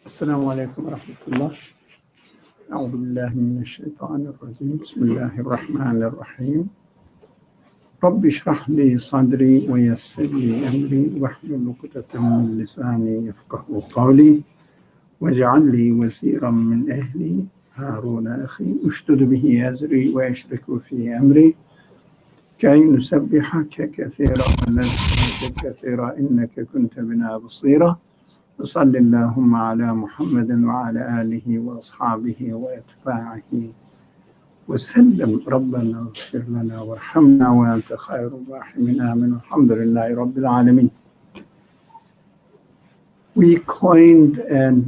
السلام عليكم ورحمة الله. أعوذ بالله من الشيطان الرجيم. بسم الله الرحمن الرحيم. رب اشرح لي صدري ويسر لي أمري واحلل عقدة من لساني يفقهوا قولي واجعل لي وزيرا من أهلي هارون أخي اشدد به أزري وأشرك في أمري كي نسبحك كثيرا ونذكرك كثيرا إنك كنت بنا بصيرا. وصل اللهم على محمد وعلى آله وأصحابه وأتباعه وسلم. ربنا اغفر لنا وارحمنا وأنت خير الراحمين. آمين. الحمد لله رب العالمين. We coined a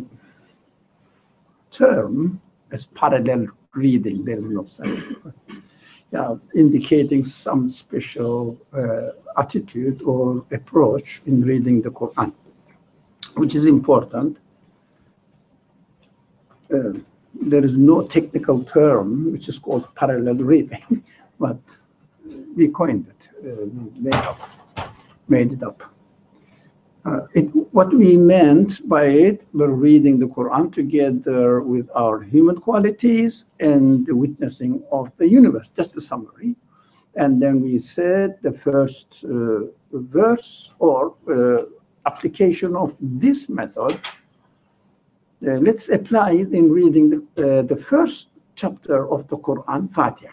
term as parallel reading. There is no such indicating some special attitude or approach in reading the Quran, which is important. There is no technical term which is called parallel reading, but we coined it, made it up. What we meant by it, we're reading the Quran together with our human qualities and the witnessing of the universe, just a summary. And then we said the first verse or application of this method, let's apply it in reading the first chapter of the Quran, Fatiha.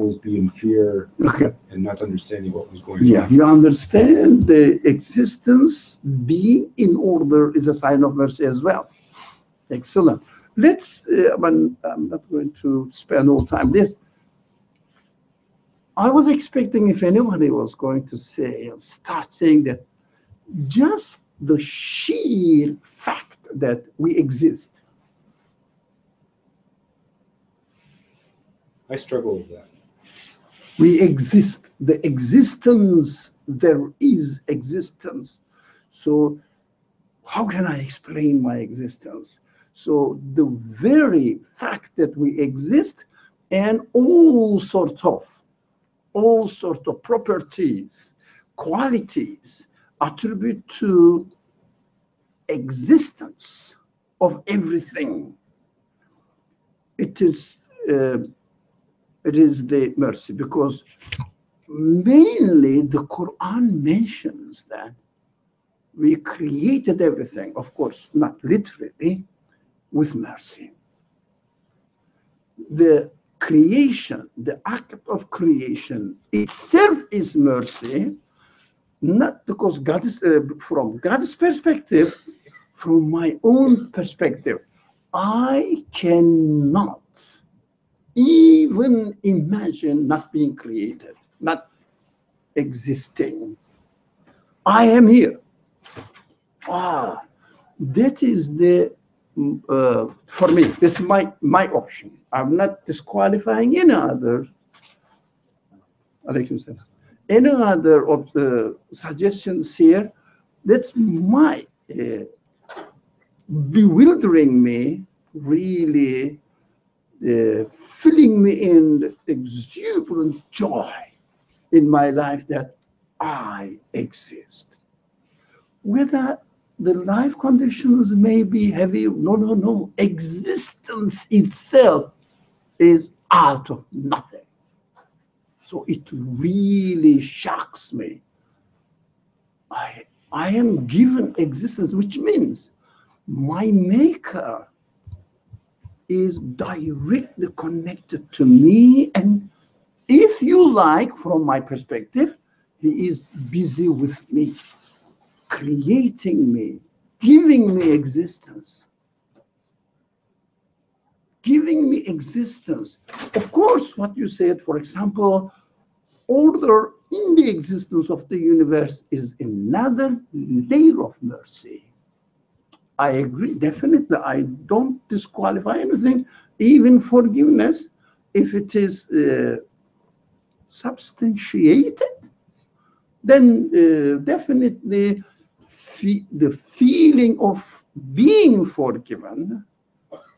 always be in fear Okay. and not understanding what was going Yeah, on. you understand the existence being in order is a sign of mercy as well. Excellent. Let's, I'm not going to spend all time this. I was expecting if anybody was going to say, start saying that just the sheer fact that we exist. I struggle with that. We exist. The existence, there is existence. So how can I explain my existence? So the very fact that we exist and all sort of properties, qualities attribute to existence of everything. It is the mercy, because mainly the Quran mentions that we created everything, of course, not literally, with mercy. The creation, the act of creation itself is mercy, not because God is, from God's perspective, from my own perspective, I cannot even imagine not being created, not existing. I am here. That is the, for me, this is my option. I'm not disqualifying any other, any other of the suggestions here. That's my bewildering me, really filling me in exuberant joy in my life that I exist. Whether the life conditions may be heavy, no. Existence itself is out of nothing. So it really shocks me. I am given existence, which means my maker is directly connected to me, and if you like, from my perspective, he is busy with me, creating me, giving me existence. Giving me existence. Of course, what you said, for example, order in the existence of the universe is another layer of mercy. I agree, definitely. I don't disqualify anything, even forgiveness, if it is substantiated, then definitely the feeling of being forgiven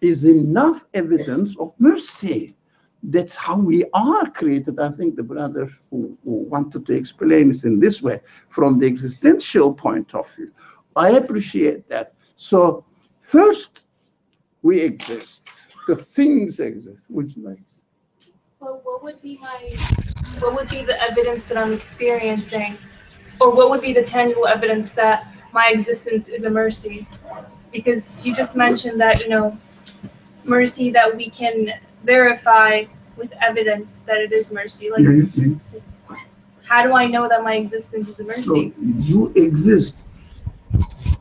is enough evidence of mercy. That's how we are created. I think the brother who wanted to explain this in this way, from the existential point of view. I appreciate that. So first, we exist. The things exist. Would you like? Well, what would be the evidence that I'm experiencing, or what would be the tangible evidence that my existence is a mercy? Because you just mentioned that, mercy that we can verify with evidence that it is mercy. Like, how do I know that my existence is a mercy? So you exist.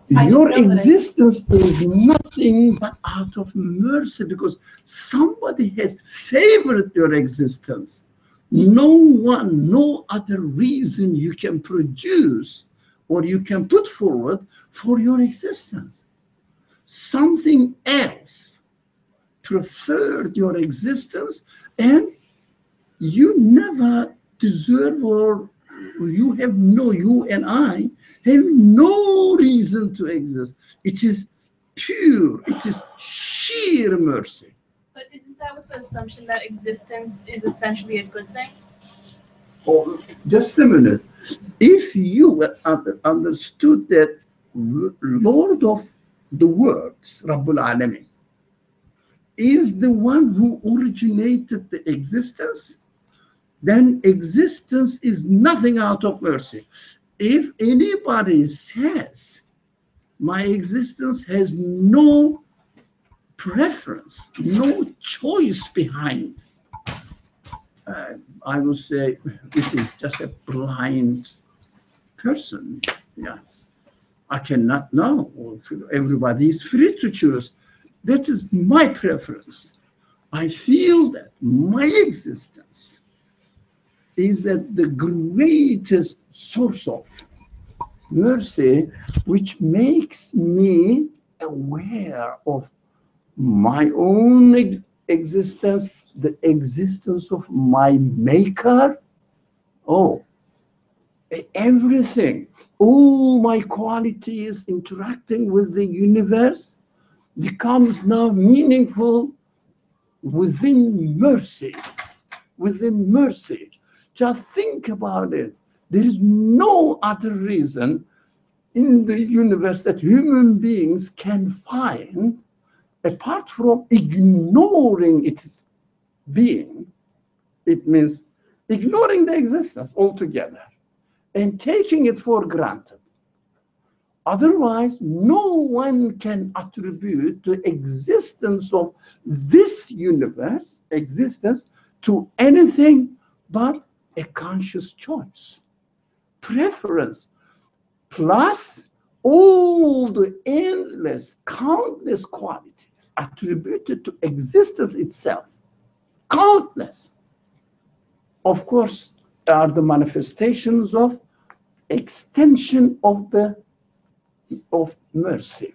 Your existence is nothing but out of mercy, because somebody has favored your existence. No other reason you can produce or you can put forward for your existence. Something else preferred your existence, and you never deserve, or you and I have no reason to exist. It is pure, it is sheer mercy. But isn't that with the assumption that existence is essentially a good thing? Oh, just a minute. If you understood that Lord of the worlds, Rabbul Alamin, is the one who originated the existence, then existence is nothing out of mercy. If anybody says my existence has no preference, no choice behind, I would say it is just a blind person. Yes. I cannot know. Everybody is free to choose. That is my preference. I feel that my existence is that the greatest source of mercy, which makes me aware of my own existence, the existence of my maker. Oh, everything, all my qualities interacting with the universe becomes now meaningful within mercy. Within mercy. Just think about it. There is no other reason in the universe that human beings can find, apart from ignoring its being. It means ignoring the existence altogether and taking it for granted. Otherwise, no one can attribute the existence of this universe, existence, to anything but a conscious choice, preference, plus all the endless, countless qualities attributed to existence itself. Countless. Of course, are the manifestations of extension of mercy.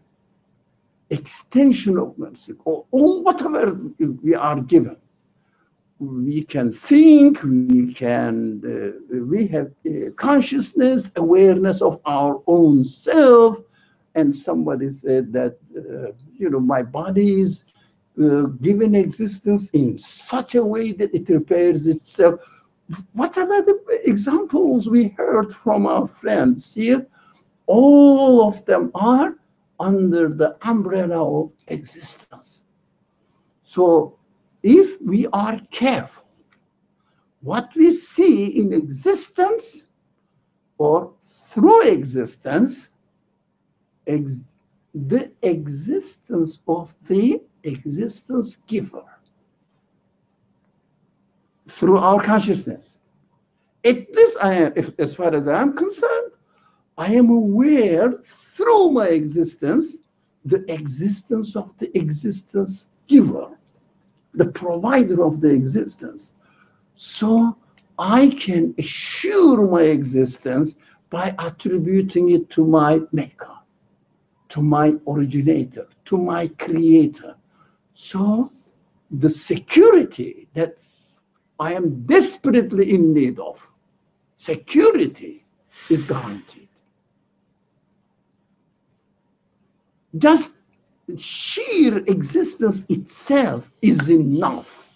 Extension of mercy, or whatever we are given. We can think, we have consciousness, awareness of our own self. And somebody said that, my body is given existence in such a way that it repairs itself. Whatever the examples we heard from our friends here, all of them are under the umbrella of existence. So if we are careful, what we see in existence or through existence, the existence of the existence giver through our consciousness. At least as far as I am concerned, I am aware through my existence, the existence of the existence giver, the provider of the existence. So I can assure my existence by attributing it to my maker, to my originator, to my creator. So the security that I am desperately in need of, security, is guaranteed. Just sheer existence itself is enough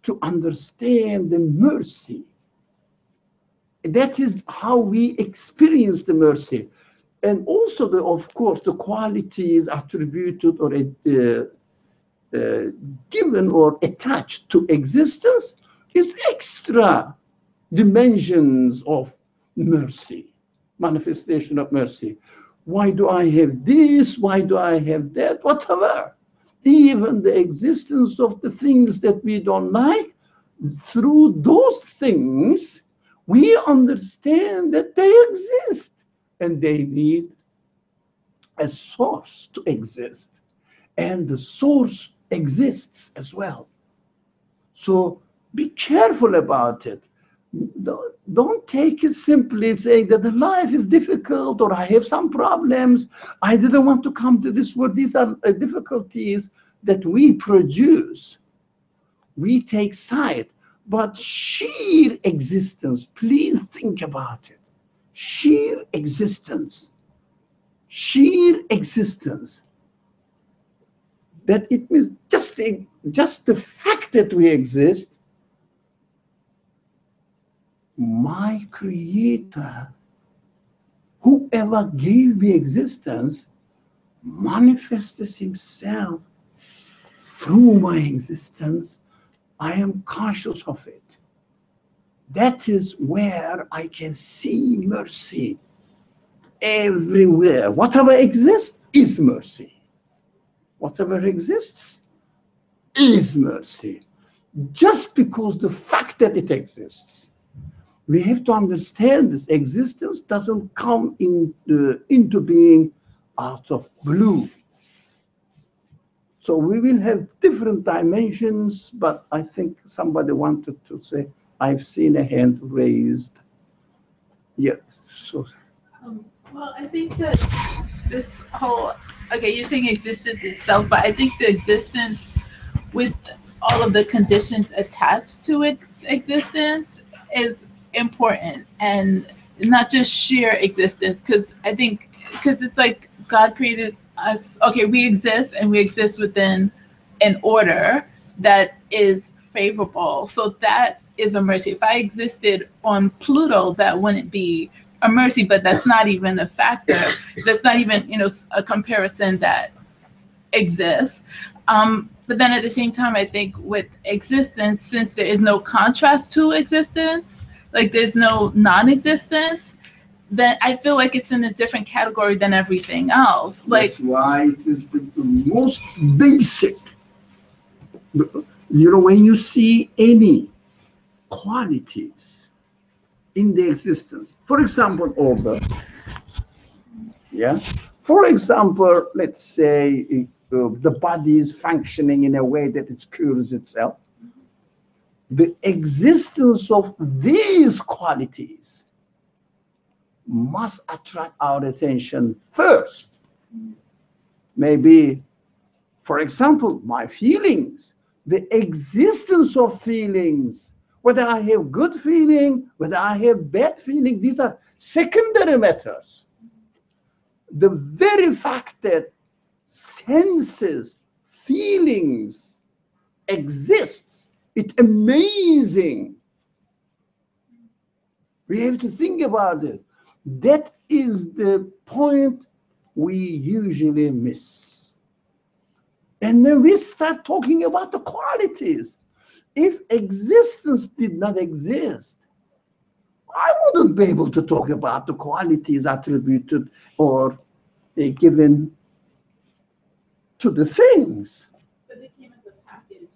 to understand the mercy. That is how we experience the mercy. And also, of course, the qualities attributed or given or attached to existence is extra dimensions of mercy, manifestation of mercy. Why do I have this? Why do I have that? Whatever. Even the existence of the things that we don't like, through those things, we understand that they exist and they need a source to exist. And the source exists as well. So be careful about it. Don't take it simply saying that the life is difficult or I have some problems. I didn't want to come to this world. These are difficulties that we produce. We take side. But sheer existence, please think about it. Sheer existence. Sheer existence. That it means just the fact that we exist. My creator, whoever gave me existence, manifests himself through my existence. I am conscious of it. That is where I can see mercy everywhere. Whatever exists is mercy. Whatever exists is mercy. just because the fact that it exists. We have to understand this existence doesn't come into being out of blue. So we will have different dimensions, but I think somebody wanted to say, I've seen a hand raised. Yes. So, well, I think that this whole, okay, you're saying existence itself, but I think the existence with all of the conditions attached to its existence is important, and not just sheer existence, because it's like God created us. Okay, we exist, and we exist within an order that is favorable. So that is a mercy. If I existed on Pluto, that wouldn't be a mercy, but that's not even a factor. That's not even, a comparison that exists. But then at the same time, I think with existence, since there is no contrast to existence, like there's no non-existence, then I feel like it's in a different category than everything else. Like, that's why it is the most basic. When you see any qualities in the existence, for example, order. Yeah. For example, let's say the body is functioning in a way that it cures itself. The existence of these qualities must attract our attention first. Maybe, for example, my feelings, the existence of feelings, whether I have good feeling, whether I have bad feeling, these are secondary matters. The very fact that senses, feelings exists, it's amazing. We have to think about it. That is the point we usually miss. And then we start talking about the qualities. If existence did not exist, I wouldn't be able to talk about the qualities attributed or given to the things. but they came as a package,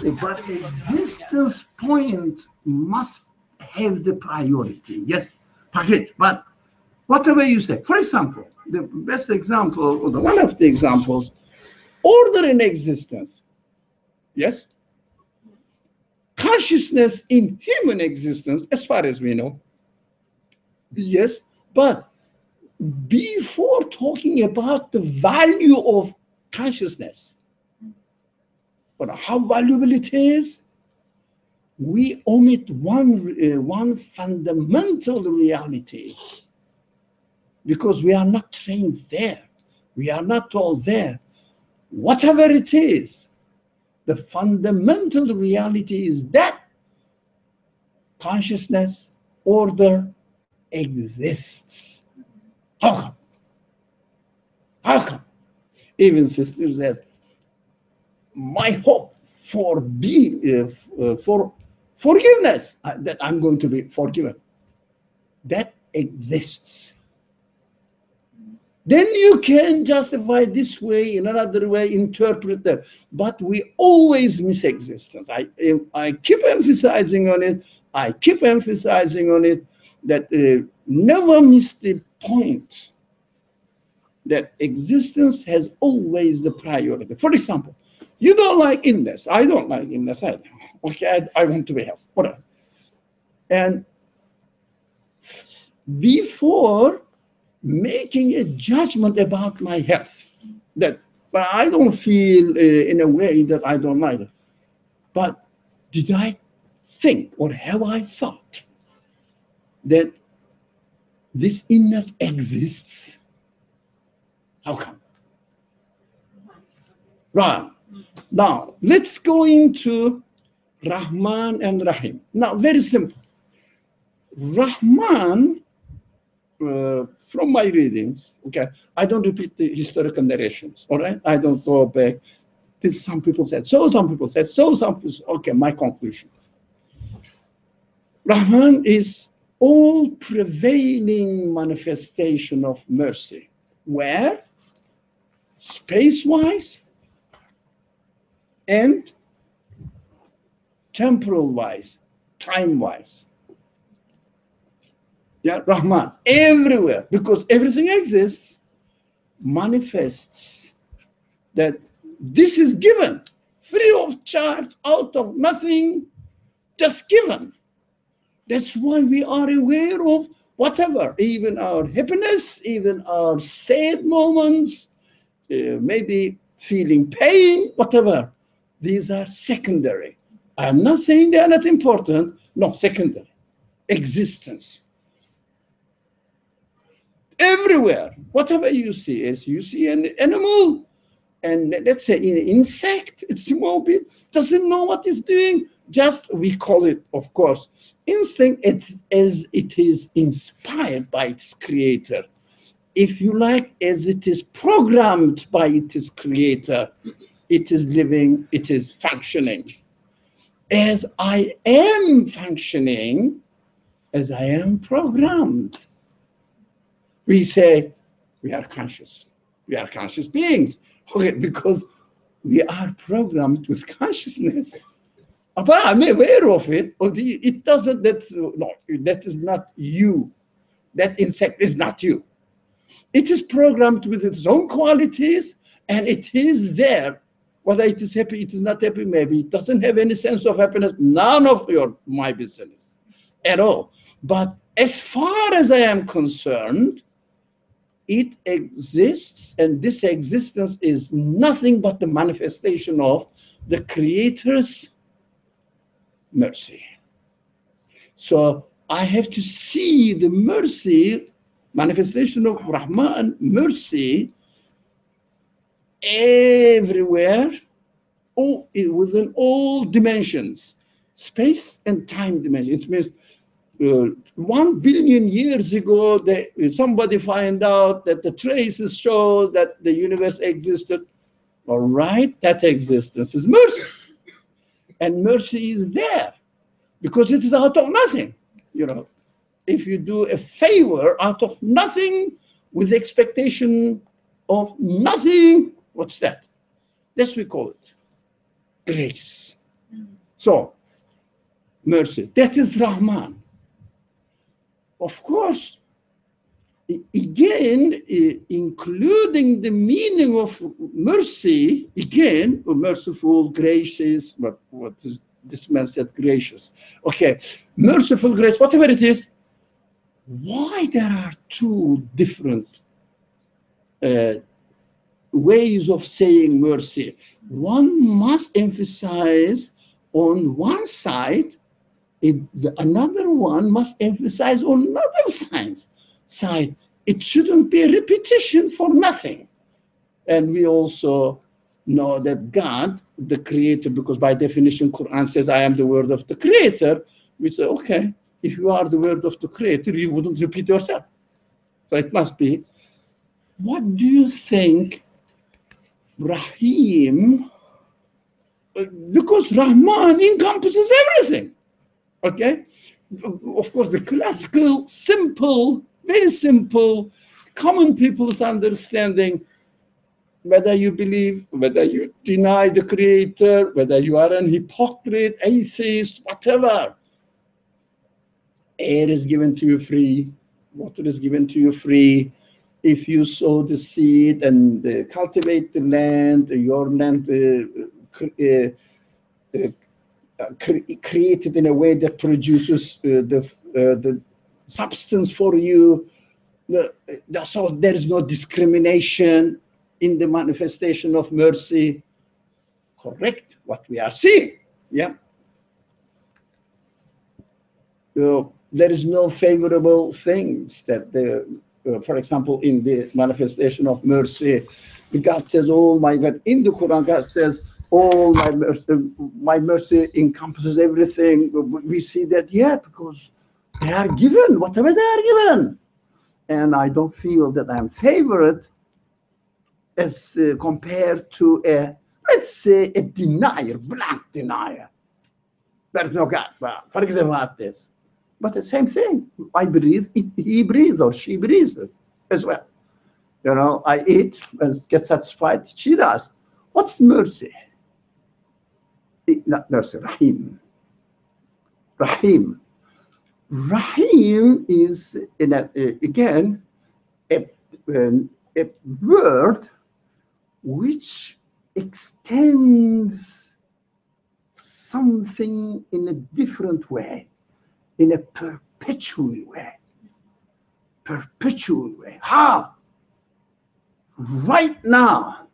though. But existence point must have the priority. Yes, package. But whatever you say, for example, the best example, or one of the examples, order in existence. Yes. Consciousness in human existence, as far as we know. Yes, but before talking about the value of consciousness, or how valuable it is, we omit one fundamental reality, because we are not trained there. We are not taught there. Whatever it is, the fundamental reality is that consciousness, order exists. How come? How come? Even sisters said, my hope for forgiveness, that I'm going to be forgiven, that exists. Then you can justify this way, in another way, interpret that. But we always miss existence. I keep emphasizing on it. I keep emphasizing on it that never miss the point that existence has always the priority. For example, you don't like illness. I don't like illness either. Okay, I want to be healthy. Whatever. And before making a judgment about my health, that but I don't feel in a way that I don't like it. But did I think, or have I thought, that this illness exists? How come? Right. Now, let's go into Rahman and Rahim. Now, very simple. Rahman, from my readings, okay, I don't repeat the historical narrations, all right? I don't go back. This, some people said so, some people said so, some people said, okay, my conclusion. Rahman is all prevailing manifestation of mercy, where space-wise and temporal-wise, time-wise. Yeah, Rahman, everywhere, because everything exists, manifests that this is given, free of charge, out of nothing, just given. That's why we are aware of whatever, even our happiness, even our sad moments, maybe feeling pain, whatever. These are secondary. I'm not saying they are not important. No, secondary. Existence. Everywhere, whatever you see, as you see an animal, and let's say an insect, it's small bit, doesn't know what it's doing. Just, we call it, of course, instinct, as it is inspired by its creator. If you like, as it is programmed by its creator, it is living, it is functioning. As I am functioning, as I am programmed. We say we are conscious. We are conscious beings. Okay, because we are programmed with consciousness. But I'm aware of it. It doesn't, no, that is not you. That insect is not you. It is programmed with its own qualities, and it is there. Whether it is happy, it is not happy, maybe it doesn't have any sense of happiness, none of my business at all. But as far as I am concerned, it exists, and this existence is nothing but the manifestation of the Creator's mercy. So I have to see the mercy, manifestation of Rahman, mercy, everywhere, within all dimensions, space and time dimension. It means 1 billion years ago, somebody find out that the traces show that the universe existed. All right, that existence is mercy. And mercy is there because it is out of nothing. You know, if you do a favor out of nothing with expectation of nothing, what's that? That's we call it grace. So, mercy, that is Rahman. Of course, again, including the meaning of mercy, again, merciful, gracious, what is this man said, gracious. Okay, merciful, grace, whatever it is. Why there are two different ways of saying mercy? One must emphasize on one side, another one must emphasize on another side. It shouldn't be a repetition for nothing. And we also know that God, the creator, because by definition, Quran says, I am the word of the creator. We say, okay, if you are the word of the creator, you wouldn't repeat yourself. So it must be. What do you think Rahim, because Rahman encompasses everything. Okay? Of course, the classical, simple, very simple, common people's understanding, whether you believe, whether you deny the creator, whether you are an hypocrite, atheist, whatever, air is given to you free, water is given to you free. If you sow the seed and cultivate the land, your land created in a way that produces the substance for you. So there is no discrimination in the manifestation of mercy. Correct what we are seeing. Yeah. There is no favorable things that for example, in the manifestation of mercy, God says, "Oh my God." In the Quran, God says, "All my mercy encompasses everything." We see that, yeah, because they are given whatever they are given, and I don't feel that I'm favored as compared to let's say, a denier, blank denier. There's no God. Well, forget about this. But the same thing, I breathe, he breathes or she breathes as well. You know, I eat and get satisfied, she does. What's mercy? Not mercy, Rahim. Rahim. Rahim is, again, a word which extends something in a different way, in a perpetual way. Perpetual way. How? Right now.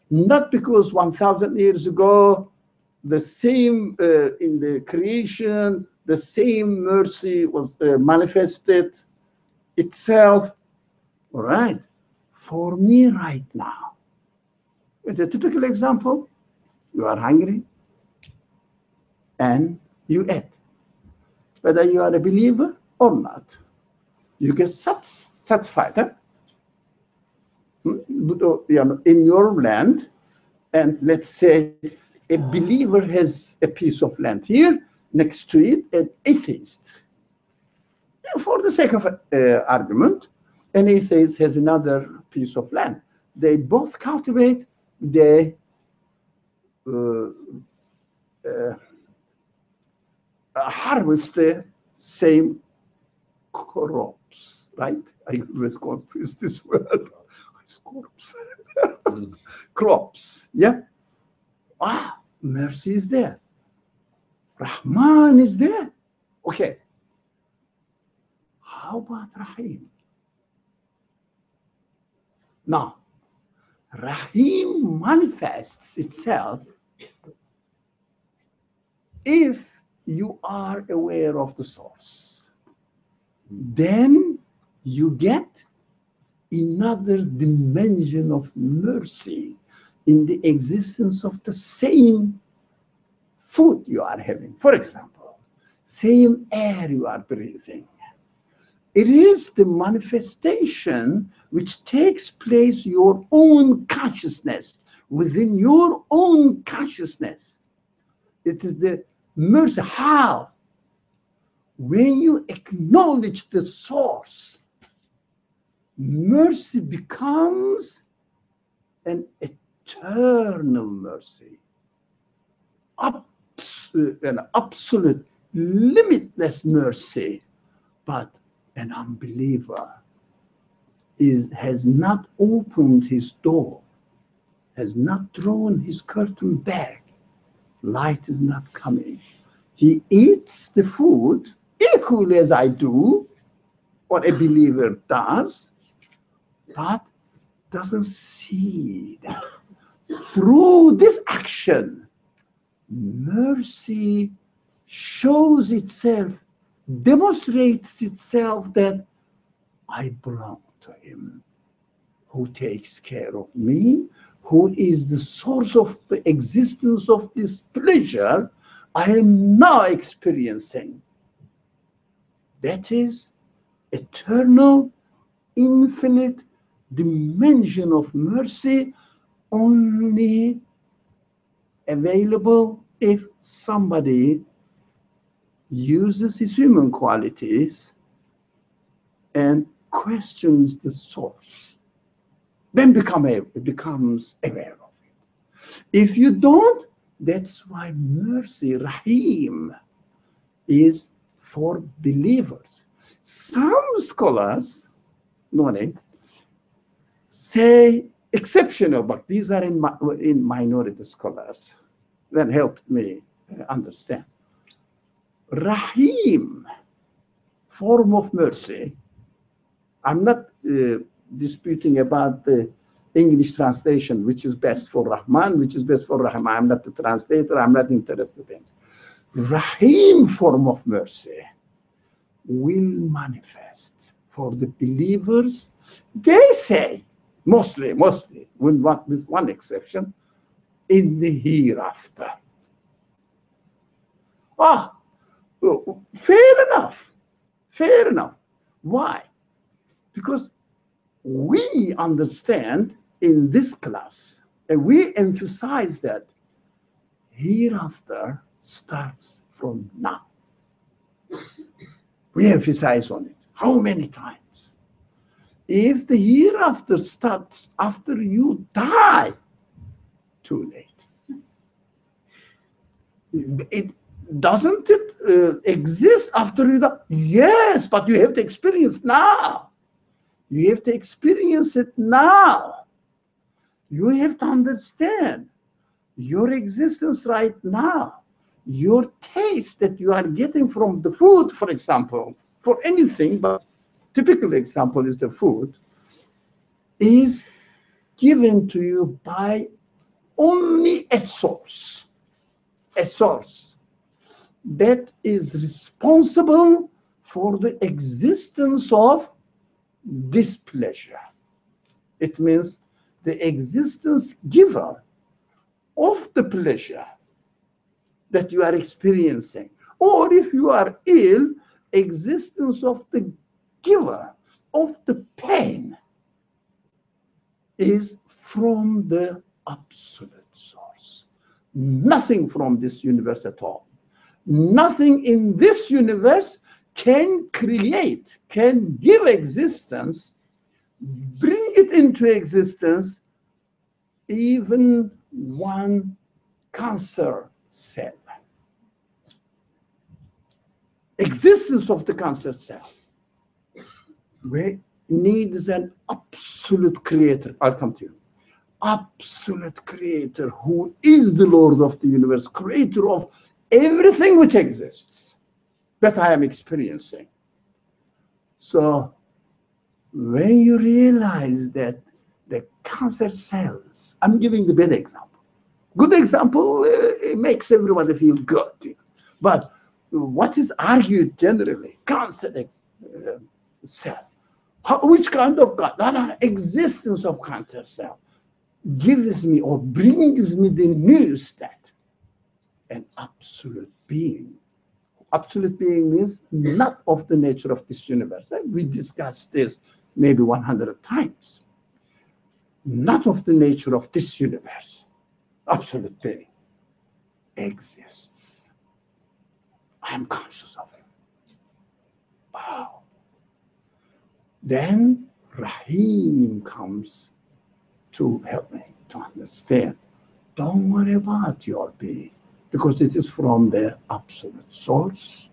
Not because 1,000 years ago, the same in the creation, the same mercy was manifested itself. All right. For me right now. With a typical example, you are hungry and you eat. Whether you are a believer or not, you get satisfied. Huh? In your land, and let's say a believer has a piece of land here, next to it, an atheist. For the sake of argument, an atheist has another piece of land. They both cultivate, they harvest the same crops, right? I always confuse this word. It's crops. Crops, yeah? Mercy is there. Rahman is there. Okay. How about Rahim? Now, Rahim manifests itself if you are aware of the source. Then you get another dimension of mercy in the existence of the same food you are having. For example, same air you are breathing. It is the manifestation which takes place your own consciousness, within your own consciousness. It is the mercy. How? When you acknowledge the source, mercy becomes an eternal mercy, an absolute, limitless mercy. But an unbeliever has not opened his door, has not drawn his curtain back. Light is not coming. He eats the food equally as I do, or a believer does, but doesn't see that through this action, mercy shows itself, demonstrates itself that I belong to him, who takes care of me, who is the source of the existence of this pleasure I am now experiencing. That is eternal, infinite dimension of mercy, only available if somebody uses his human qualities and questions the source. Then becomes aware of it. If you don't, that's why mercy, Rahim, is for believers. Some scholars, say exceptional, but these are in minority scholars. That helped me understand. Rahim, form of mercy. I'm not disputing about the English translation, which is best for Rahman, which is best for Rahman. I'm not the translator, I'm not interested in. Rahim, form of mercy, will manifest for the believers. They say, mostly, with one exception, in the hereafter. Fair enough. Why? Because we understand in this class, and we emphasize that hereafter starts from now. We emphasize on it. How many times? If the hereafter starts after you die, too late. doesn't it exist after you die? Yes, but you have to experience now. You have to experience it now. You have to understand your existence right now. Your taste that you are getting from the food, for example, for anything, but typical example is the food, is given to you by only a source that is responsible for the existence of this pleasure. It means the existence giver of the pleasure that you are experiencing. Or if you are ill, existence of the giver of the pain is from the absolute source. Nothing from this universe at all. Nothing in this universe can create, can give existence, bring it into existence, even one cancer cell. Existence of the cancer cell needs an absolute creator. I'll come to you. Absolute creator who is the Lord of the universe, creator of everything which exists that I am experiencing. So when you realize that the cancer cells, I'm giving the bad example. Good example, it makes everybody feel good. But what is argued generally? Cancer cell. Which kind of God? No, existence of cancer cell gives me or brings me the news that an absolute being. Absolute being means not of the nature of this universe. We discussed this maybe 100 times. Not of the nature of this universe. Absolute being exists. I am conscious of it. Wow. Then Rahim comes to help me to understand. Don't worry about your being, because it is from the absolute source.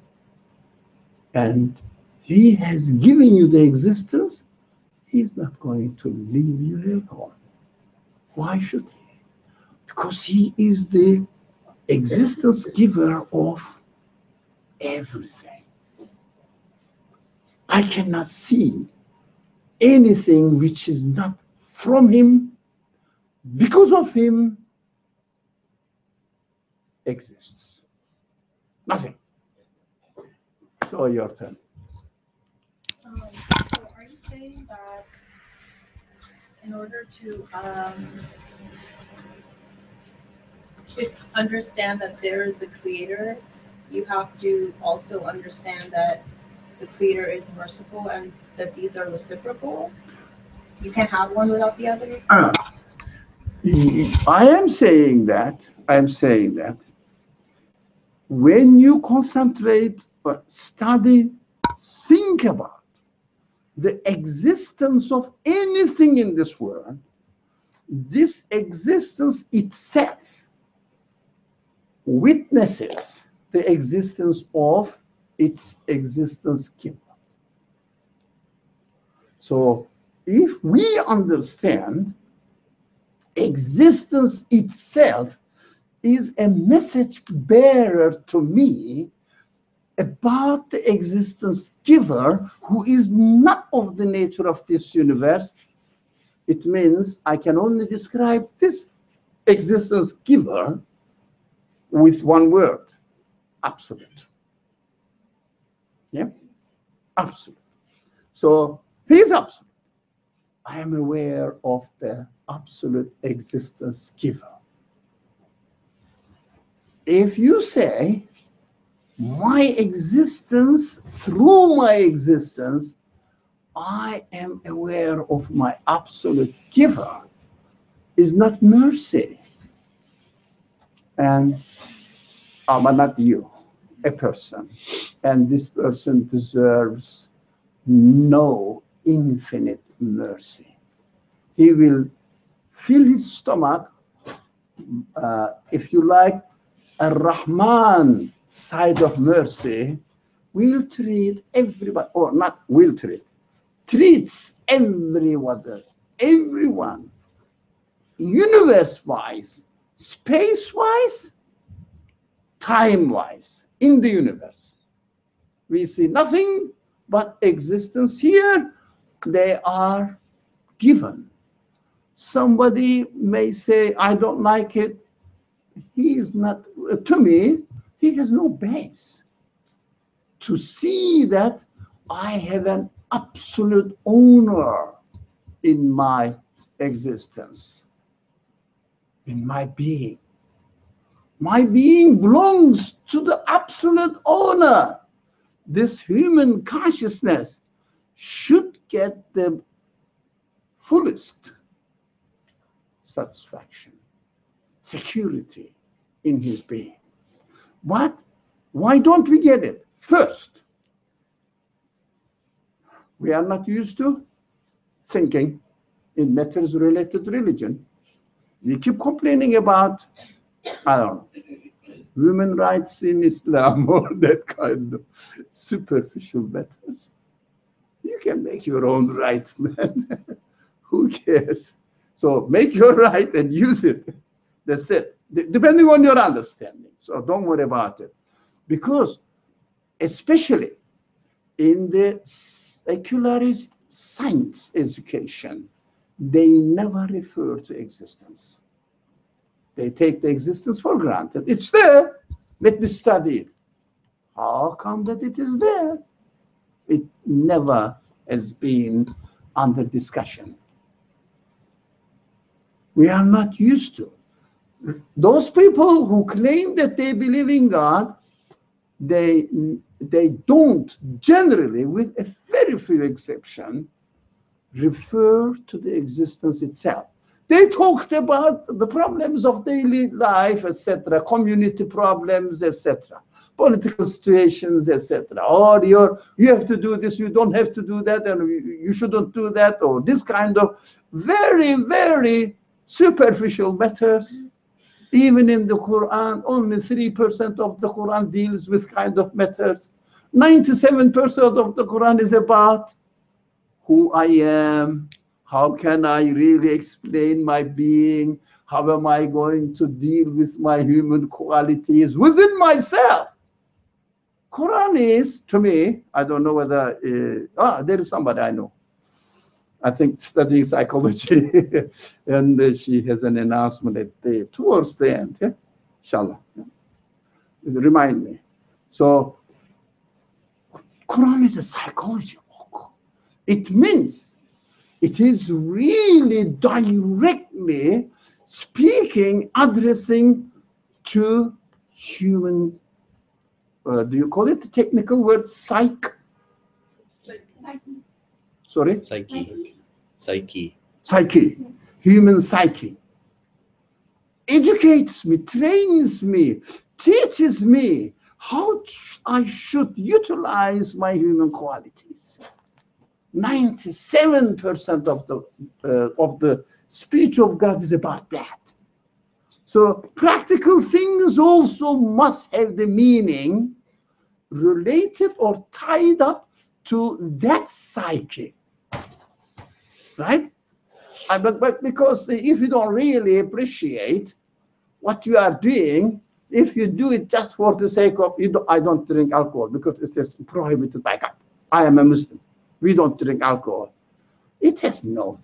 And he has given you the existence. He's not going to leave you alone. Why should he? Because he is the existence giver of everything. I cannot see anything which is not from him, because of him, exists. Nothing. So your turn. So are you saying that in order to understand that there is a creator, you have to also understand that the creator is merciful and that these are reciprocal? You can't have one without the other? I am saying that when you concentrate, study, think about the existence of anything in this world, this existence itself witnesses the existence of its existence giver. So if we understand existence itself is a message bearer to me about the existence giver who is not of the nature of this universe, it means I can only describe this existence giver with one word: absolute. Yeah? Absolute. So he's absolute. I am aware of the absolute existence giver. If you say, my existence, through my existence, I am aware of my absolute giver, is not mercy. And but not you, a person. And this person deserves no infinite mercy. He will fill his stomach, if you like, Ar-Rahman side of mercy will treat everybody, or not will treat, treats everyone, universe-wise, space-wise, time-wise, in the universe. We see nothing but existence here. They are given. Somebody may say, I don't like it. He is not, to me, he has no base to see that I have an absolute owner in my existence, in my being. My being belongs to the absolute owner. This human consciousness should get the fullest satisfaction, security in his being. But why don't we get it? First, we are not used to thinking in matters related to religion. We keep complaining about, I don't know, human rights in Islam or that kind of superficial matters. You can make your own right, man. Who cares? So make your right and use it. That's it. Depending on your understanding. So don't worry about it. Because especially in the secularist science education, they never refer to existence. They take the existence for granted. It's there. Let me study it. How come that it is there? It never has been under discussion. We are not used to. Those people who claim that they believe in God, they don't generally, with a very few exceptions, refer to the existence itself. They talked about the problems of daily life, etc., community problems, etc., political situations, etc. Or you have to do this, you don't have to do that, and you shouldn't do that, or this kind of very, very superficial matters. Even in the Quran, only 3% of the Quran deals with kind of matters. 97% of the Quran is about who I am. How can I really explain my being? How am I going to deal with my human qualities within myself? Quran is, to me, I don't know whether, there is somebody I know. I think studying psychology, and she has an announcement towards the end, yeah? Inshallah. Yeah? Remind me. So, Quran is a psychology book. It means it is really directly speaking, addressing to human, do you call it the technical word, psyche? Sorry? Psyche. Human psyche. Educates me, trains me, teaches me how I should utilize my human qualities. 97% of the speech of God is about that. So practical things also must have the meaning related or tied up to that psyche, right? But because if you don't really appreciate what you are doing, if you do it just for the sake of, I don't drink alcohol because it is prohibited by God. I am a Muslim. We don't drink alcohol. It has no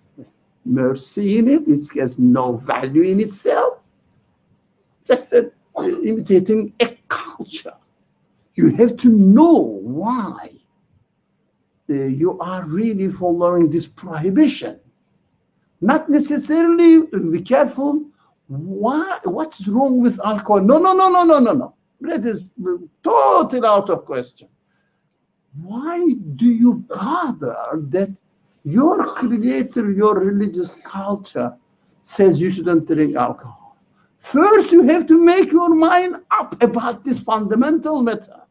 mercy in it. It has no value in itself. Just imitating a culture. You have to know why you are really following this prohibition. Not necessarily, be careful, what's wrong with alcohol? No. That is totally out of question. Why do you bother that your creator, your religious culture says you shouldn't drink alcohol? First, you have to make your mind up about this fundamental matter,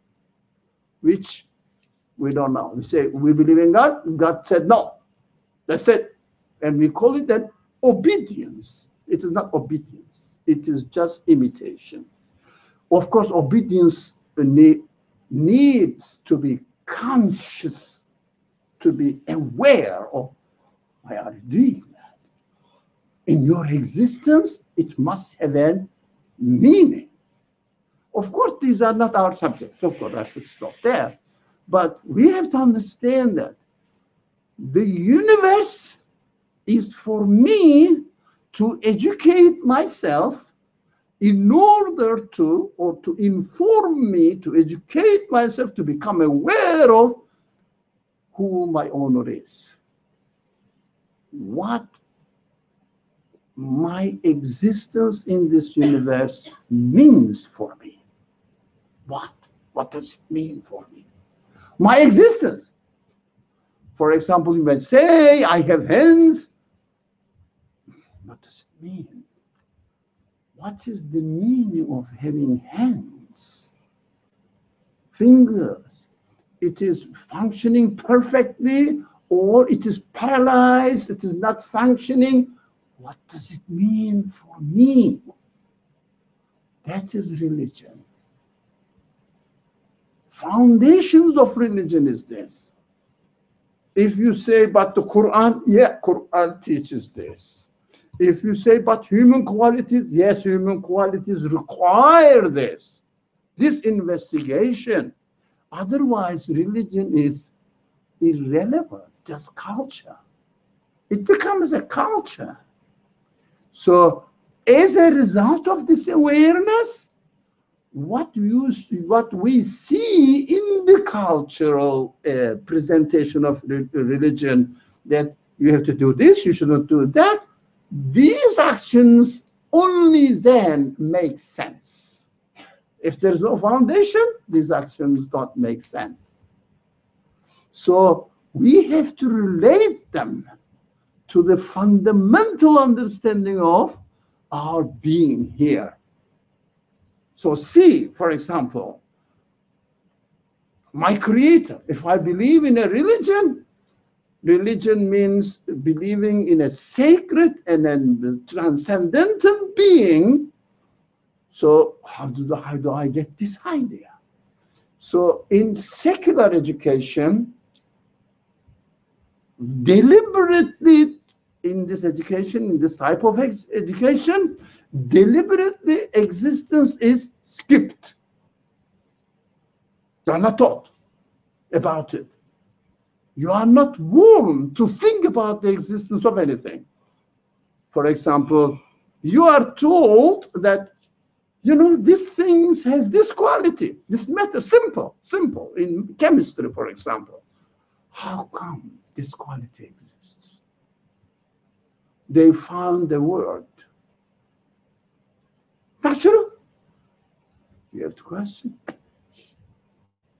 which we don't know. We say we believe in God. God said no. That's it. And we call it that obedience. It is not obedience. It is just imitation. Of course, obedience needs to be conscious, to be aware of why are you doing that. In your existence, it must have a meaning. Of course, these are not our subjects. Of course, I should stop there. But we have to understand that the universe is for me to educate myself in order to, or to inform me, to educate myself, to become aware of who my owner is. What my existence in this universe means for me. What does it mean for me? My existence. For example, you might say, I have hands. What does it mean? What is the meaning of having hands? Fingers. It is functioning perfectly, or it is paralyzed, it is not functioning. What does it mean for me? That is religion. Foundations of religion is this. If you say, but the Quran, yeah, Quran teaches this. If you say, but human qualities, yes, human qualities require this investigation. Otherwise, religion is irrelevant, just culture. It becomes a culture. So, as a result of this awareness, what we see in the cultural presentation of religion, that you have to do this, you shouldn't do that, these actions only then make sense. If there's no foundation, these actions don't make sense. So we have to relate them to the fundamental understanding of our being here. So see, for example, my creator. If I believe in a religion, religion means believing in a sacred and a transcendental being. So how do I get this idea? So in secular education, deliberately in this education, in this type of education, deliberately existence is skipped. You are not taught about it. You are not warned to think about the existence of anything. For example, you are told that, you know, this thing has this quality, this matter, simple, in chemistry, for example. How come this quality exists? They found a word. Natural. You have to question.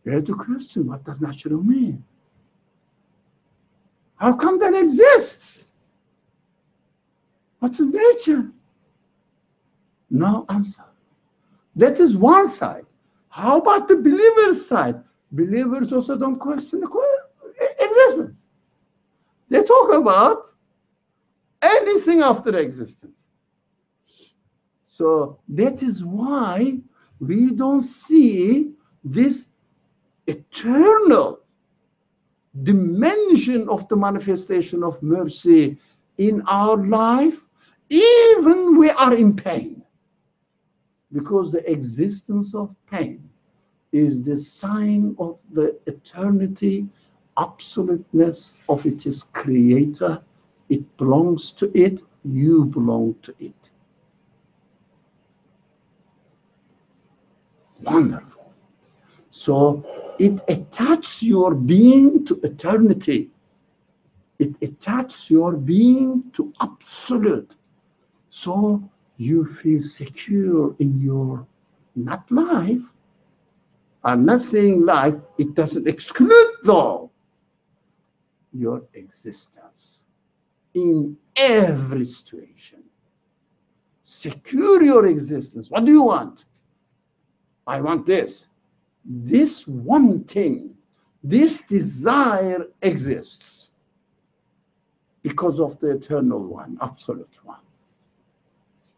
You have to question, what does natural mean? How come that exists? What's nature? No answer. That is one side. How about the believer's side? Believers also don't question the existence. They talk about anything after existence. So that is why we don't see this eternal dimension of the manifestation of mercy in our life, even we are in pain. Because the existence of pain is the sign of the eternity, absoluteness of its creator. It belongs to it, you belong to it. Wonderful. So it attaches your being to eternity. It attaches your being to absolute. So you feel secure in your, not life. I'm not saying life, it doesn't exclude though your existence in every situation. Secure your existence. What do you want? I want this. This one thing, this desire exists because of the eternal one, absolute one.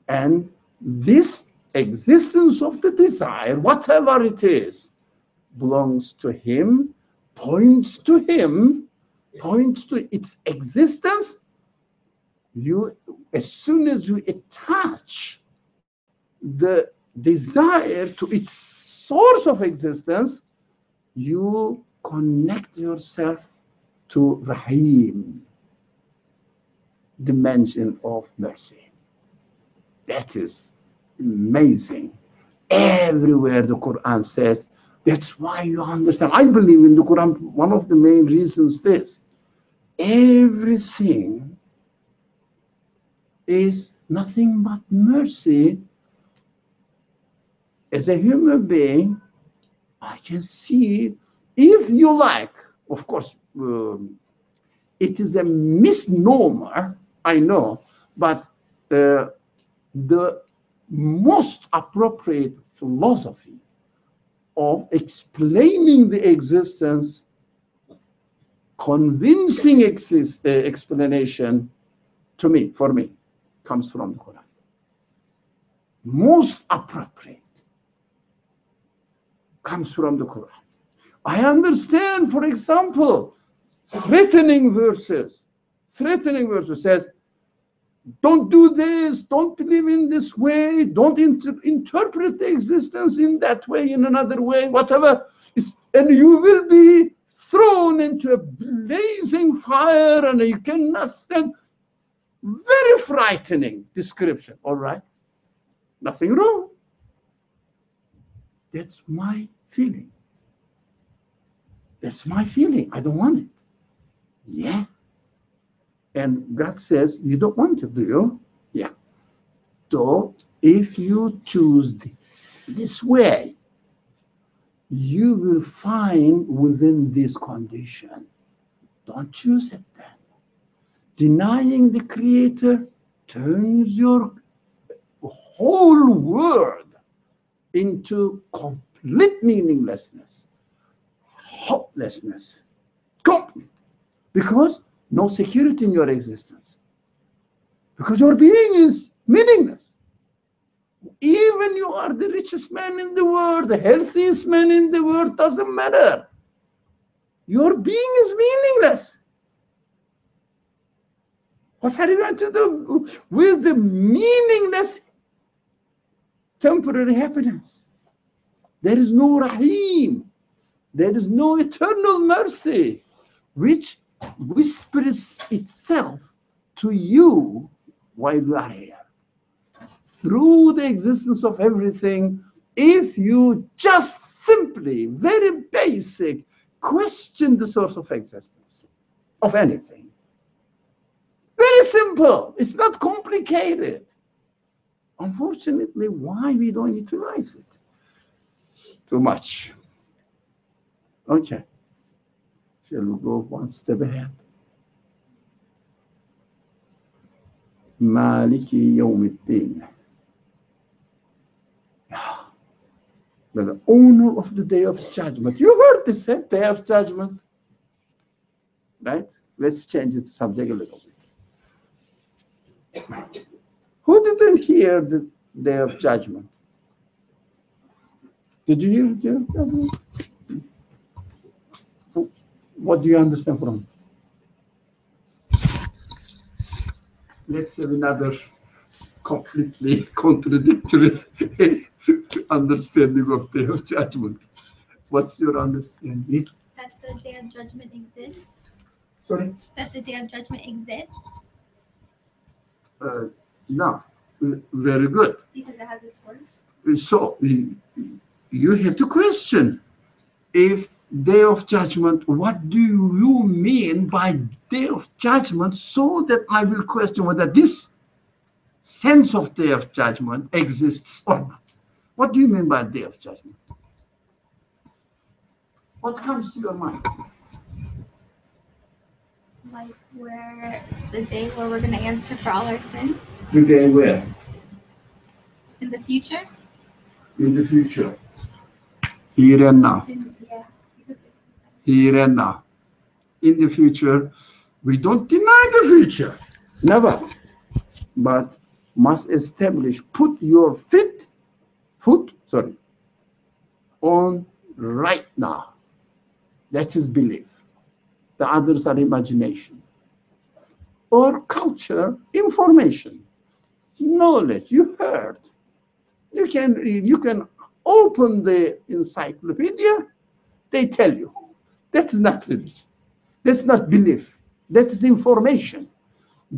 And this existence of the desire, whatever it is, belongs to him, points to him, points to its existence. You, as soon as you attach the desire to its source of existence, you connect yourself to Rahim, dimension of mercy. That is amazing. Everywhere the Quran says, that's why you understand. I believe in the Quran, one of the main reasons this, everything is nothing but mercy. As a human being, I can see, if you like, of course, it is a misnomer, I know, but the most appropriate philosophy of explaining the existence, convincing explanation, to me, for me, comes from the Quran. Most appropriate comes from the Quran. I understand, for example, threatening verses says, don't do this, don't believe in this way, don't interpret the existence in that way, in another way, whatever. And you will be thrown into a blazing fire and you cannot stand. Very frightening description, all right? Nothing wrong. That's my feeling. That's my feeling. I don't want it. Yeah. And God says, you don't want it, do you? Yeah. So if you choose this way, you will find within this condition. Don't choose it then. Denying the Creator turns your whole world into complete meaninglessness, hopelessness, complete. Because no security in your existence. Because your being is meaningless. Even you are the richest man in the world, the healthiest man in the world, doesn't matter. Your being is meaningless. What are you going to do with the meaningless temporary happiness? There is no Rahim. There is no eternal mercy, which whispers itself to you while you are here. Through the existence of everything, if you just simply, very basic, question the source of existence of anything. Very simple. It's not complicated. Unfortunately, why we don't utilize it? Too much. Okay. Shall we go one step ahead? Maliki Yawmiddin. The owner of the Day of Judgment. You heard this, eh? Day of Judgment. Right? Let's change the subject a little bit. Who didn't hear the Day of Judgment? Did you hear the Day of Judgment? What do you understand from it? Let's have another completely contradictory understanding of Day of Judgment. What's your understanding? That the Day of Judgment exists. Sorry? That the Day of Judgment exists. No. Very good. Because it has a source. So you have to question, if Day of Judgment, what do you mean by Day of Judgment, so that I will question whether this sense of Day of Judgment exists or not. What do you mean by Day of Judgment? What comes to your mind? Like where the day where we're going to answer for all our sins. The day where? In the future? In the future. Here and now. Yeah. Here and now. In the future, we don't deny the future. Never. But must establish, put your feet sorry, on right now. That is belief. The others are imagination. Or culture, information, knowledge, you heard. You can open the encyclopedia, they tell you. That is not religion. That's not belief. That is information.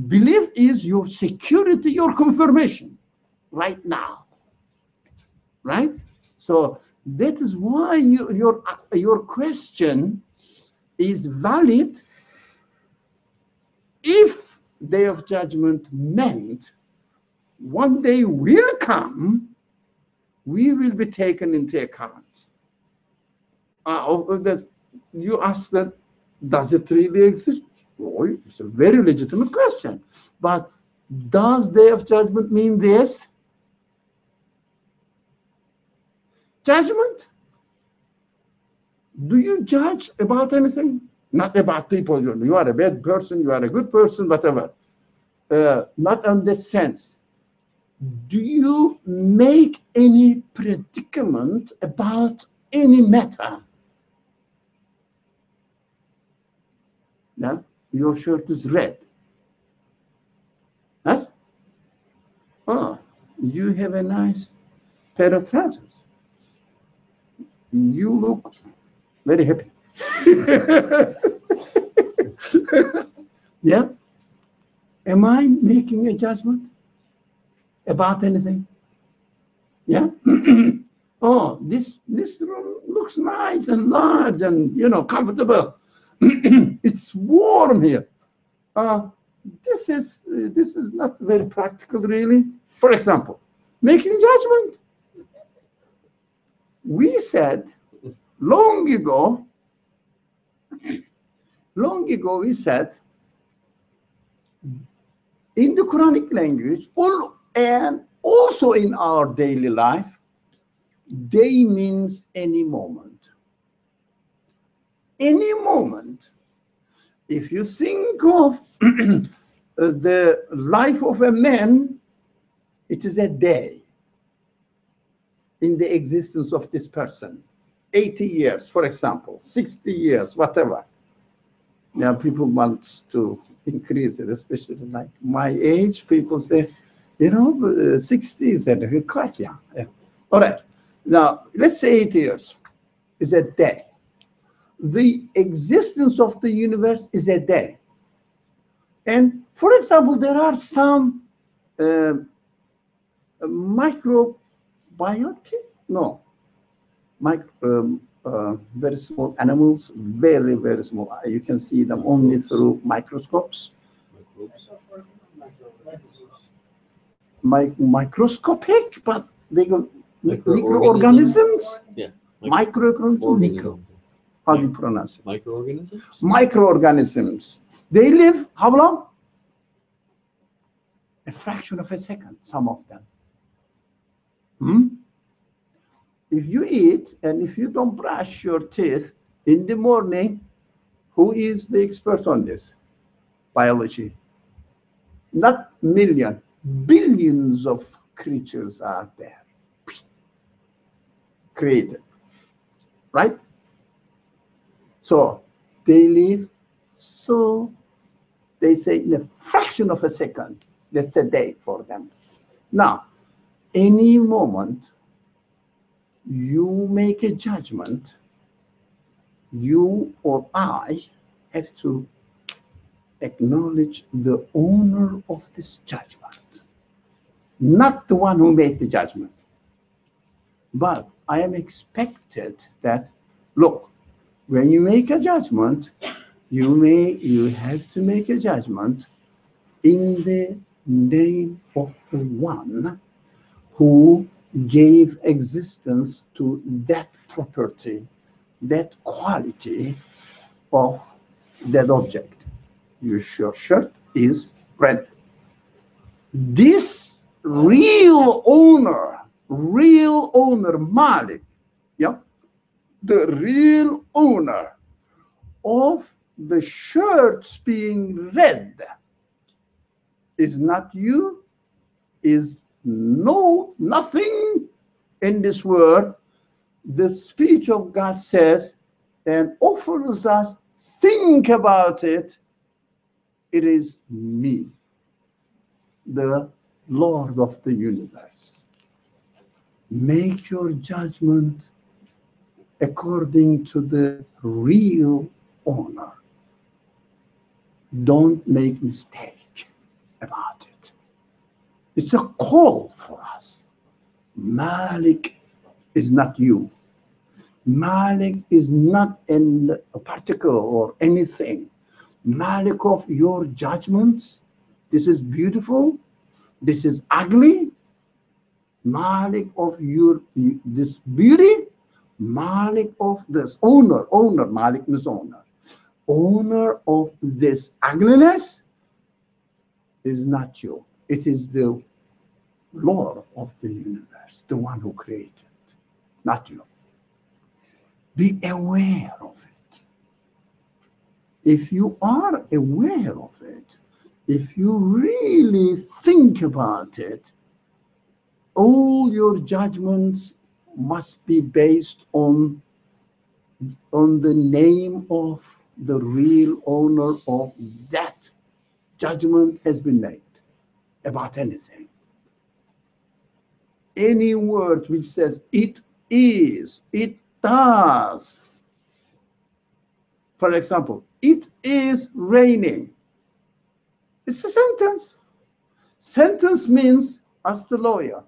Belief is your security, your confirmation right now. Right? So that is why your question is valid. If day of judgment meant one day will come, we will be taken into account. That you ask that, does it really exist? Oh, it's a very legitimate question. But does day of judgment mean this? Judgment? Do you judge about anything? Not about people. You are a bad person, you are a good person, whatever. Not in that sense. Do you make any predicament about any matter? Now, your shirt is red. Yes? Oh, you have a nice pair of trousers. You look very happy. Yeah? Am I making a judgment about anything? Yeah? Oh, this room looks nice and large and, comfortable. It's warm here. This is not very practical, really. For example, making judgment. We said long ago, we said in the Quranic language, and also in our daily life, day means any moment. Any moment. If you think of the life of a man, it is a day in the existence of this person. 80 years, for example, 60 years, whatever. Now, people want to increase it, especially like my age. People say, 60 is quite young. Yeah. All right. Now, let's say 80 years is a day. The existence of the universe is a day. And for example, there are some very small animals, very, very small. You can see them only through microscopes. Microscopic, but they go microorganisms. Yeah. Microorganisms. How do you pronounce it? Microorganisms? Microorganisms. They live how long? A fraction of a second, some of them. If you eat and if you don't brush your teeth in the morning, who is the expert on this? Biology. Not million, billions of creatures are there. Created. Right? So they live, so they say in a fraction of a second. That's a day for them. Now, any moment you make a judgment, you or I have to acknowledge the owner of this judgment, not the one who made the judgment. But I am expected that, look, when you make a judgment, you have to make a judgment in the name of the one who gave existence to that property, that quality of that object. Your shirt is red. This real owner, Malik, yeah, the real owner of the shirts being red is not you, is nothing in this world, the speech of God says and offers us, think about it. It is me, the Lord of the universe. Make your judgment according to the real owner. Don't make mistake about it. It's a call for us. Malik is not you. Malik is not a particle or anything. Malik of your judgments. This is beautiful. This is ugly. Malik of this beauty. Malik of this owner. Malik means owner. Owner of this ugliness is not you. It is the Lord of the universe, the one who created, not you. Be aware of it. If you are aware of it, if you really think about it, all your judgments must be based on the name of the real owner of that judgment has been made about anything. Any word which says it is, it does. For example, it is raining. It's a sentence. Sentence means, ask the lawyer.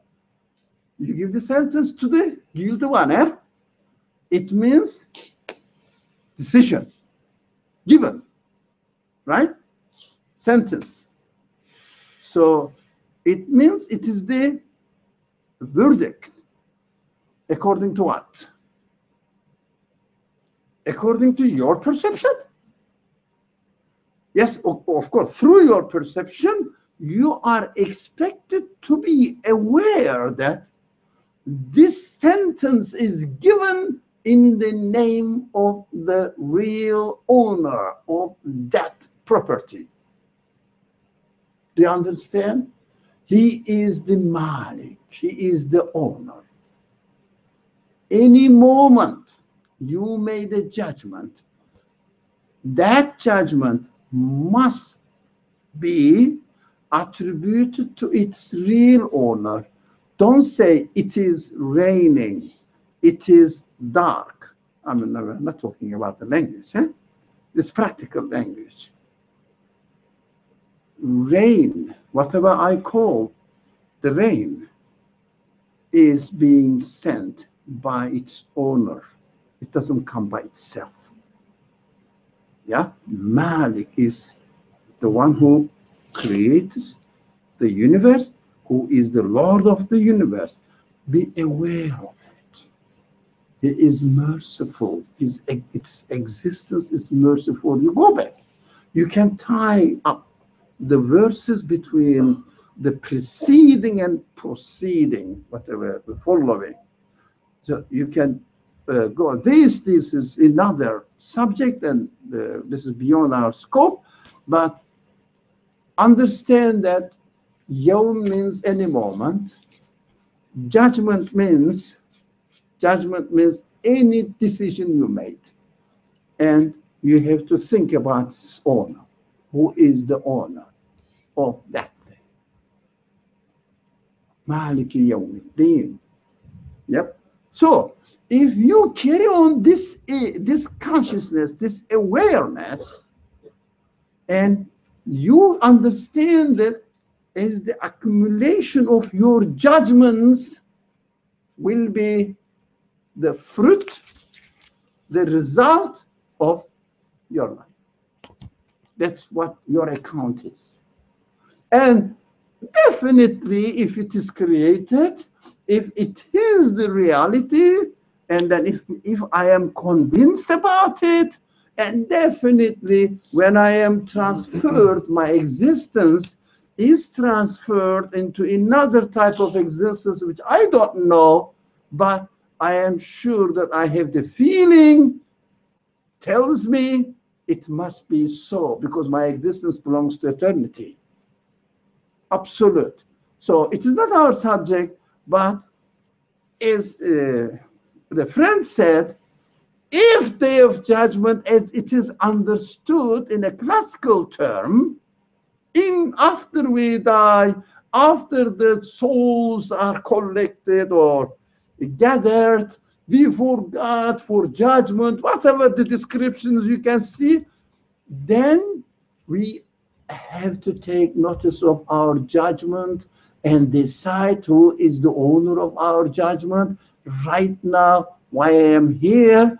You give the sentence to the guilty one, eh? It means decision. Given, right? Sentence. So it means it is the verdict. According to what? According to your perception. Yes, of course, through your perception, you are expected to be aware that this sentence is given in the name of the real owner of that property. Do you understand? He is the Malik. He is the owner. Any moment you made a judgment, that judgment must be attributed to its real owner. Don't say it is raining, it is dark. I mean, we're not talking about the language. It's practical language. Rain, whatever I call the rain, is being sent by its owner. It doesn't come by itself. Yeah, Malik is the one who creates the universe, who is the Lord of the universe. Be aware of it. He is merciful. Its existence is merciful. You go back. You can tie up the verses between the preceding and proceeding, whatever, the following. So you can go. This is another subject, and this is beyond our scope, but understand that Yawm means any moment. Judgment means any decision you made. And you have to think about its owner. Who is the owner of that thing? Maliki Yawmiddin. Yep. So if you carry on this consciousness, this awareness, and you understand that as the accumulation of your judgments will be the fruit, the result of your life. That's what your account is. And definitely, if it is created, if it is the reality, and then if I am convinced about it, and definitely when I am transferred, my existence is transferred into another type of existence, which I don't know, but I am sure that I have the feeling, tells me it must be so, because my existence belongs to eternity. Absolute. So it is not our subject, but is the friend said, if day of judgment as it is understood in a classical term, in after we die, after the souls are collected or gathered before God for judgment, whatever the descriptions you can see, then we have to take notice of our judgment and decide who is the owner of our judgment. Right now, while I am here,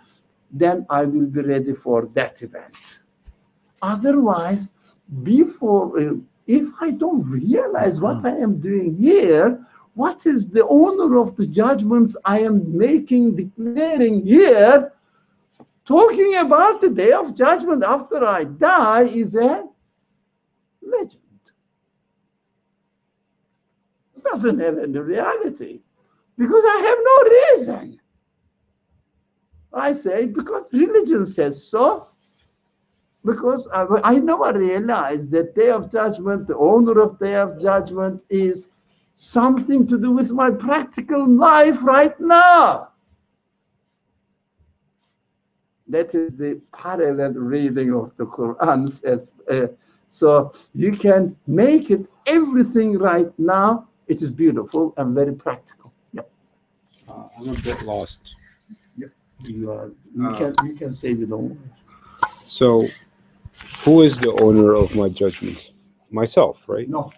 then I will be ready for that event. Otherwise, before, if I don't realize what I am doing here, what is the owner of the judgments I am making, declaring here, talking about the day of judgment after I die is a legend. It doesn't have any reality because I have no reason. I say because religion says so. Because I never realized that day of judgment, the owner of day of judgment is something to do with my practical life right now. That is the parallel reading of the Quran. Says, so you can make it everything right now. It is beautiful and very practical. Yeah. I'm a bit lost. Yeah. You can say you don't want. So, who is the owner of my judgments? Myself, right? No,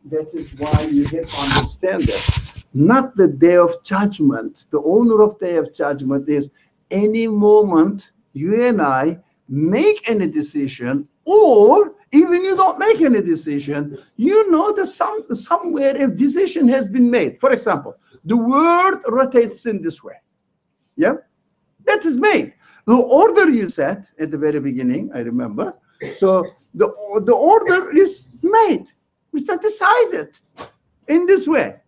that is why you have to understand that. Not the day of judgment. The owner of day of judgment is any moment you and I make any decision, or even you don't make any decision, you know that somewhere a decision has been made. For example, the world rotates in this way. Yeah? That is made. The order you set at the very beginning, I remember. So the order is made. It's decided in this way.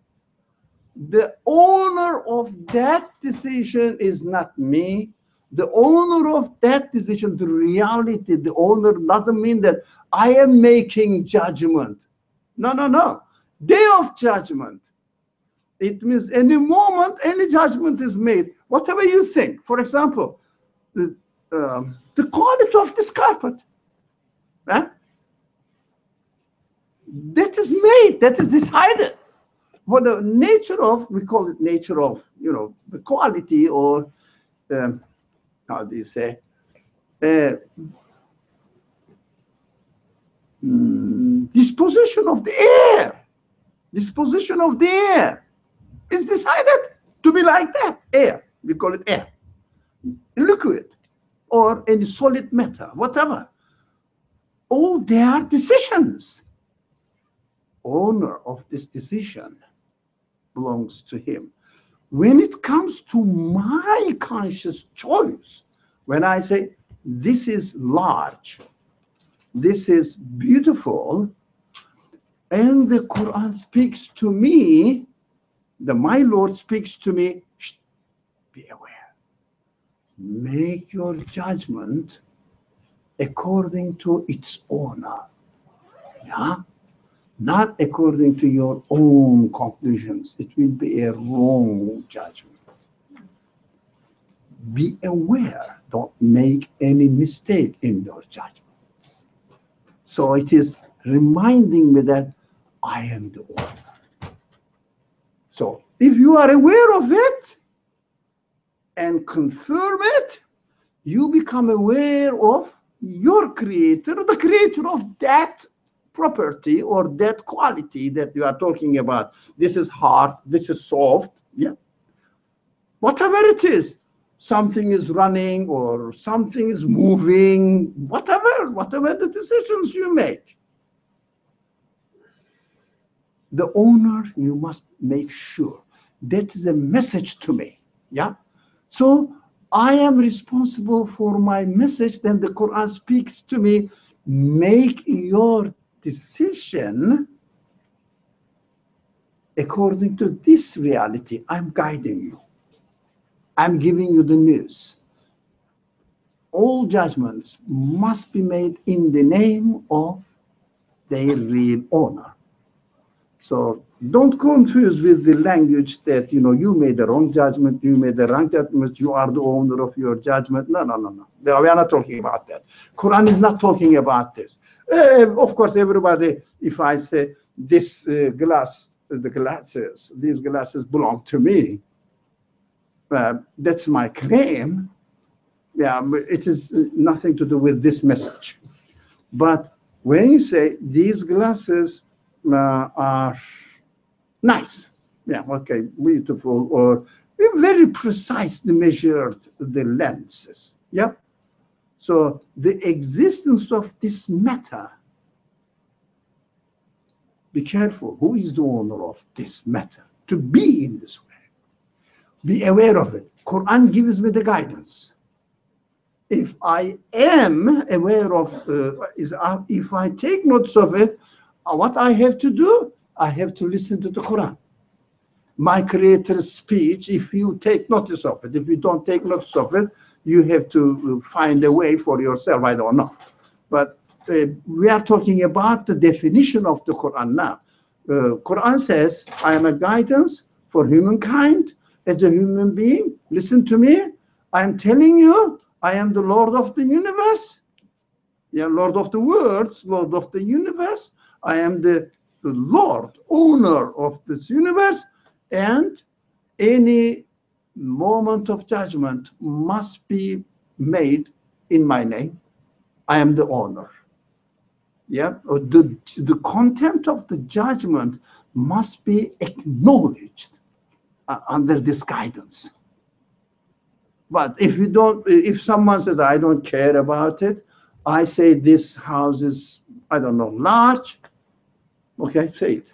The owner of that decision is not me. The owner of that decision, the reality, the owner doesn't mean that I am making judgment. No, no, no. Day of judgment. It means any moment, any judgment is made. Whatever you think. For example, the quality of this carpet. That is made, that is decided. What the nature of, we call it nature of, the quality or, how do you say, disposition of the air. Disposition of the air is decided to be like that. Air, we call it air. Liquid or any solid matter, whatever. All their decisions. Owner of this decision belongs to him. When it comes to my conscious choice, when I say this is large, this is beautiful, and the Quran speaks to me, my Lord speaks to me, be aware. Make your judgment according to its owner. Yeah? Not according to your own conclusions. It will be a wrong judgment. Be aware. Don't make any mistake in your judgment. So it is reminding me that I am the owner. So if you are aware of it and confirm it, you become aware of your creator, the creator of that property or that quality that you are talking about. This is hard, this is soft, yeah. Whatever it is, something is running or something is moving, whatever the decisions you make. The owner, you must make sure. That is a message to me, yeah. So I am responsible for my message. Then the Quran speaks to me, make your decision according to this reality. I'm guiding you. I'm giving you the news. All judgments must be made in the name of their real owner. So Don't confuse with the language that, you made the wrong judgment, you made the wrong judgment, you are the owner of your judgment. No. We are not talking about that. Quran is not talking about this. Of course, everybody, if I say this these glasses belong to me, that's my claim. Yeah, but it is nothing to do with this message. But when you say these glasses are nice, yeah, okay, beautiful, or very precisely measured the lenses, yeah. So the existence of this matter, be careful, who is the owner of this matter? To be in this way, be aware of it. Quran gives me the guidance. If I am aware of, if I take notes of it, what I have to do, I have to listen to the Quran. My Creator's speech, if you take notice of it, if you don't take notice of it, you have to find a way for yourself, I don't know. But we are talking about the definition of the Quran now. Quran says, I am a guidance for humankind as a human being. Listen to me. I am telling you, I am the Lord of the universe. Yeah, Lord of the worlds, Lord of the universe. I am the Lord, owner of this universe. And any moment of judgment must be made in my name. I am the owner. Yeah, the content of the judgment must be acknowledged under this guidance. But if someone says, I don't care about it, I say this house is, I don't know, large, okay, say it.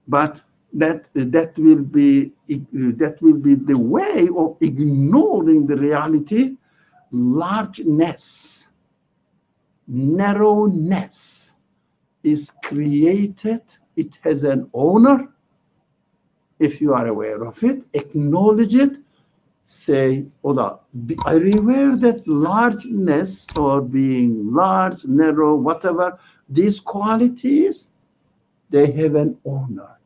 But that will be the way of ignoring the reality. Largeness, narrowness is created. It has an owner. If you are aware of it, acknowledge it. Say, Oda, I revere that largeness, or being large, narrow, whatever, these qualities, they have an owner.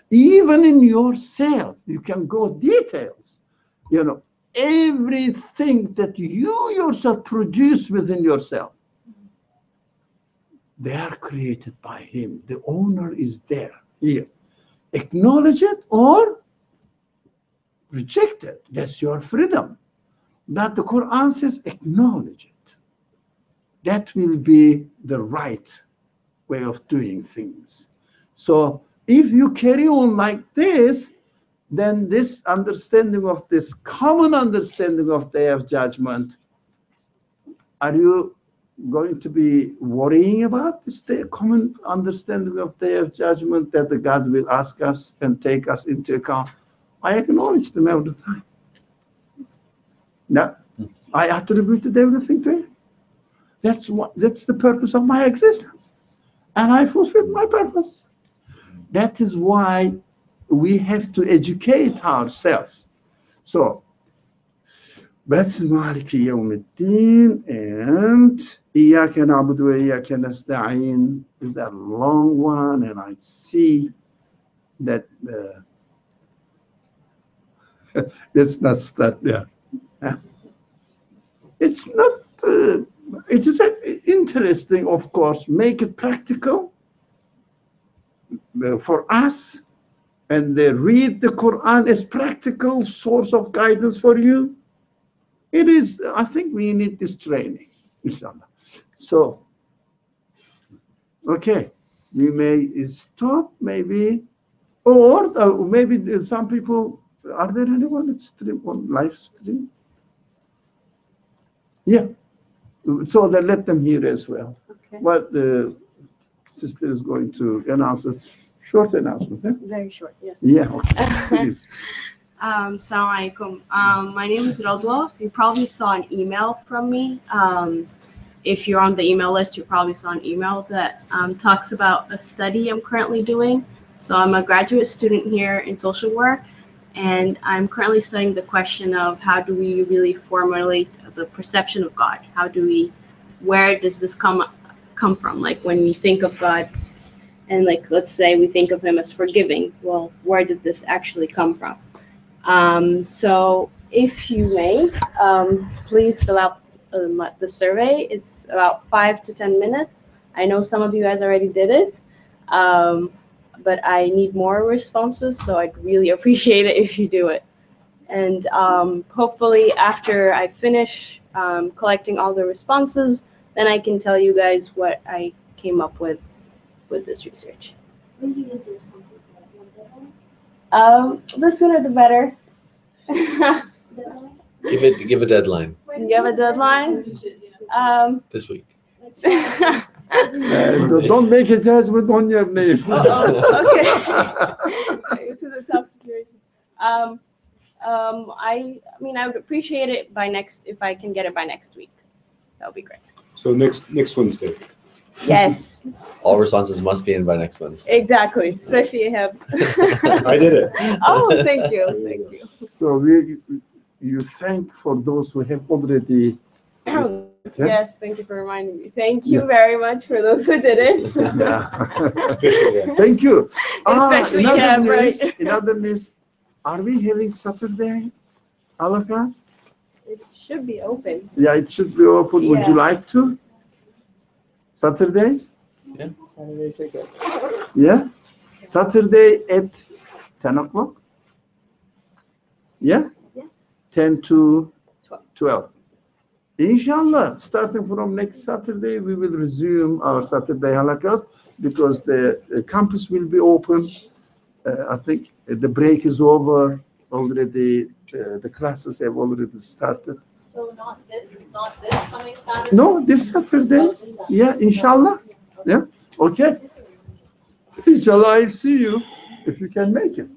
Even in yourself, you can go details. Everything that you yourself produce within yourself, they are created by him. The owner is there, here. Acknowledge it or reject it. That's your freedom. That the Quran says, acknowledge it. That will be the right way of doing things. So if you carry on like this, then this understanding of this common understanding of Day of Judgment, are you going to be worrying about this common understanding of Day of Judgment, that the God will ask us and take us into account? I acknowledge them all the time. No, I attributed everything to him. That's the purpose of my existence. And I fulfilled my purpose. That is why we have to educate ourselves. So, that's Maliki Yawmiddin, and Iyaka na'budu wa Iyaka nasta'in is a long one, and I see that let's not start there. It's not, it is interesting, of course, make it practical for us, and read the Quran as practical source of guidance for you. It is, I think we need this training, inshallah. So, okay, we may stop maybe, or maybe some people, are there anyone on live stream? Yeah, so then let them hear as well. Okay. What the sister is going to announce, a short announcement. Eh? Very short, yes. Yeah, okay. Please. Assalamu alaikum. My name is Rodwa. You probably saw an email from me. If you're on the email list, you probably saw an email that talks about a study I'm currently doing. So I'm a graduate student here in social work, and I'm currently studying the question of how do we really formulate the perception of God? Where does this come from? Like when we think of God, And like, let's say we think of him as forgiving. Well, where did this actually come from? So if you may, please fill out the survey. It's about 5 to 10 minutes. I know some of you guys already did it, but I need more responses, so I'd really appreciate it if you do it. And hopefully after I finish collecting all the responses, then I can tell you guys what I came up with this research. When do you get the responses? Deadline? The sooner the better. Deadline? Give a deadline You have a deadline? this week. Don't make a judgment on your name. Okay. This is a tough situation. I mean, I would appreciate it if I can get it by next week. That would be great. So next Wednesday. Yes, All responses must be in by next Wednesday. exactly. Especially Hebs. I did it. Oh, thank you. Thank you. So you thank for those who have already. Yes, thank you for reminding me. Thank you very much for those who did it. Yeah. Thank you. Especially Heb, right? In other news, are we having Saturday, all of us? It should be open. Yeah, it should be open. Would you Yeah. like to? Saturdays? Yeah, Saturdays are good. Yeah? Saturday at 10 o'clock? Yeah? Yeah. 10 to 12. 12. Inshallah, starting from next Saturday, we will resume our Saturday halakas because the campus will be open. I think the break is over already. The classes have already started. So not this coming Saturday? No, this Saturday. Yeah, inshallah. Yeah, okay. Inshallah, I'll see you if you can make it.